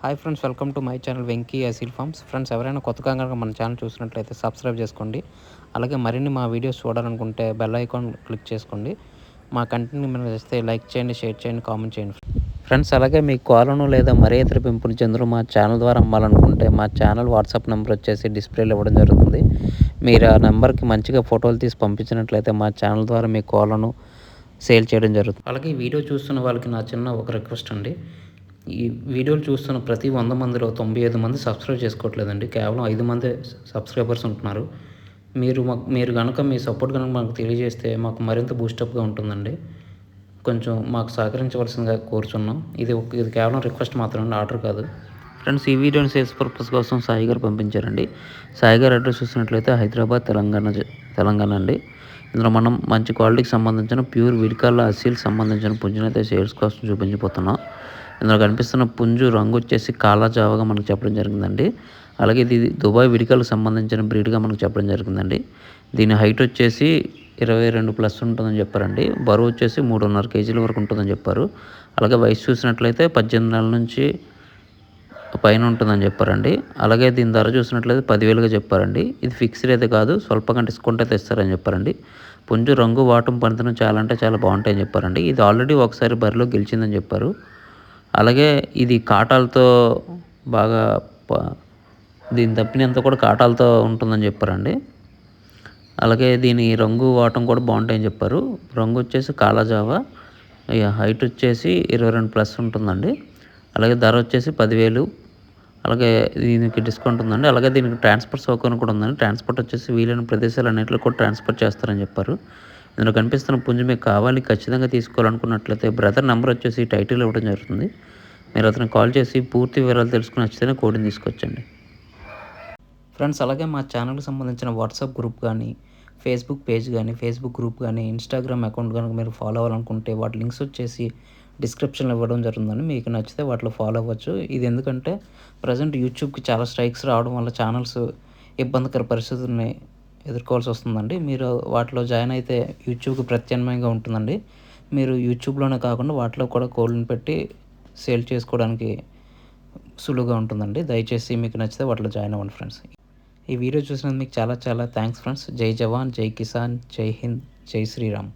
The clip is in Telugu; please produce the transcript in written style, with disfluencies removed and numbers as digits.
Hi friends, welcome to my channel Venky Aseel farms. Friends, ఎవరైనా కొత్తగా కనుక మన ఛానల్ చూసినట్లయితే సబ్స్క్రైబ్ చేసుకోండి. అలాగే మరిన్ని మా వీడియోస్ చూడాలనుకుంటే బెల్ ఐకాన్ క్లిక్ చేసుకోండి. మా కంటెంట్ మీరు చేస్తే లైక్ చేయండి, షేర్ చేయండి, కామెంట్ చేయండి. ఫ్రెండ్స్, అలాగే మీ కోలను లేదా మరే ఇతర పెంపుడు జంతువులు మా ఛానల్ ద్వారా అమ్మాలనుకుంటే మా ఛానల్ వాట్సాప్ నెంబర్ వచ్చేసి డిస్ప్లేలో ఇవ్వడం జరుగుతుంది. మీరు ఆ నెంబర్కి మంచిగా ఫోటోలు తీసి పంపించినట్లయితే మా ఛానల్ ద్వారా మీ కోలను సేల్ చేయడం జరుగుతుంది. అలాగే ఈ వీడియో చూస్తున్న వాళ్ళకి నా చిన్న ఒక రిక్వెస్ట్ అండి. ఈ వీడియోలు చూస్తున్న ప్రతి 100 మందిలో 95 మంది సబ్స్క్రైబ్ చేసుకోవట్లేదండి. కేవలం 5 మందే సబ్స్క్రైబర్స్ ఉంటున్నారు. మీరు కనుక మీ సపోర్ట్ కనుక మాకు తెలియజేస్తే మాకు మరింత బూస్టప్గా ఉంటుందండి. కొంచెం మాకు సహకరించవలసిందిగా కోరుచున్నాం. ఇది కేవలం రిక్వెస్ట్ మాత్రమే, ఆర్డర్ కాదు. ఫ్రెండ్స్, ఈ వీడియోని సేల్స్ పర్పస్ కోసం సాయి గారు పంపించారండి. సాయి గారు అడ్రస్ చూసినట్లయితే హైదరాబాద్, తెలంగాణ అండి. ఇందులో మనం మంచి క్వాలిటీకి సంబంధించిన ప్యూర్ విడికాల అసీల్ సంబంధించిన పుంజునైతే సేల్స్ కోసం చూపించబోతున్నాం. ఇందులో కనిపిస్తున్న పుంజు రంగు వచ్చేసి కాలా జావాగా మనకు చెప్పడం జరిగిందండి. అలాగే ఇది దుబాయ్ విడికాలకు సంబంధించిన బ్రీడ్గా మనకు చెప్పడం జరిగిందండి. దీని హైట్ వచ్చేసి 22+ ఉంటుందని చెప్పారండి. బరువు వచ్చేసి 3.5 కేజీల వరకు ఉంటుందని చెప్పారు. అలాగే వయసు చూసినట్లయితే 18 నెలల నుంచి పైన ఉంటుందని చెప్పారండి. అలాగే దీని ధర చూసినట్లయితే 10,000గా చెప్పారండి. ఇది ఫిక్స్డ్ అయితే కాదు, స్వల్పంగా డిస్కౌంట్ అయితే ఇస్తారని చెప్పారండి. పుంజు రంగు, వాటం, పనితనం చాలా అంటే చాలా బాగుంటాయని చెప్పారండి. ఇది ఆల్రెడీ ఒకసారి బరిలో గెలిచిందని చెప్పారు. అలాగే ఇది కాటాలతో బాగా దీని తప్పినంత కూడా కాటాలతో ఉంటుందని చెప్పారండి. అలాగే దీని రంగు, వాటం కూడా బాగుంటాయని చెప్పారు. రంగు వచ్చేసి కాలాజావా, హైట్ వచ్చేసి 22+ ఉంటుందండి. అలాగే ధర వచ్చేసి 10,000. అలాగే దీనికి డిస్కౌంట్ ఉందండి. అలాగే దీనికి ట్రాన్స్పోర్ట్ సౌకర్యం కూడా ఉందండి. ట్రాన్స్పోర్ట్ వచ్చేసి వీలైన ప్రదేశాలన్నింటిలో కూడా ట్రాన్స్పోర్ట్ చేస్తారని చెప్పారు. ఇందులో కనిపిస్తున్న పుంజు మీకు కావాలి, ఖచ్చితంగా తీసుకోవాలనుకున్నట్లయితే బ్రదర్ నెంబర్ వచ్చేసి టైటిల్ ఇవ్వడం జరుగుతుంది. మీరు అతనికి కాల్ చేసి పూర్తి వివరాలు తెలుసుకుని నచ్చితేనే కోడిని తీసుకొచ్చండి. ఫ్రెండ్స్, అలాగే మా ఛానల్కి సంబంధించిన వాట్సాప్ గ్రూప్ కానీ, ఫేస్బుక్ పేజ్ కానీ, ఫేస్బుక్ గ్రూప్ కానీ, ఇన్స్టాగ్రామ్ అకౌంట్ కనుక మీరు ఫాలో అవ్వాలనుకుంటే వాటి లింక్స్ వచ్చేసి డిస్క్రిప్షన్లో ఇవ్వడం జరుగుతుందండి. మీకు నచ్చితే వాటిలో ఫాలో అవ్వచ్చు. ఇది ఎందుకంటే ప్రజెంట్ యూట్యూబ్కి చాలా స్ట్రైక్స్ రావడం వల్ల ఛానల్స్ ఇబ్బందికర పరిస్థితుల్ని ఎదుర్కోవాల్సి వస్తుందండి. మీరు వాటిలో జాయిన్ అయితే యూట్యూబ్కి ప్రత్యామ్నాయంగా ఉంటుందండి. మీరు యూట్యూబ్లోనే కాకుండా వాటిలో కూడా కోళ్ళని పెట్టి సేల్ చేసుకోవడానికి సులువుగా ఉంటుందండి. దయచేసి మీకు నచ్చితే వాటిలో జాయిన్ అవ్వండి ఫ్రెండ్స్. ఈ వీడియో చూసినందుకు మీకు చాలా చాలా థ్యాంక్స్ ఫ్రెండ్స్. జై జవాన్, జై కిసాన్, జై హింద్, జై శ్రీరామ్.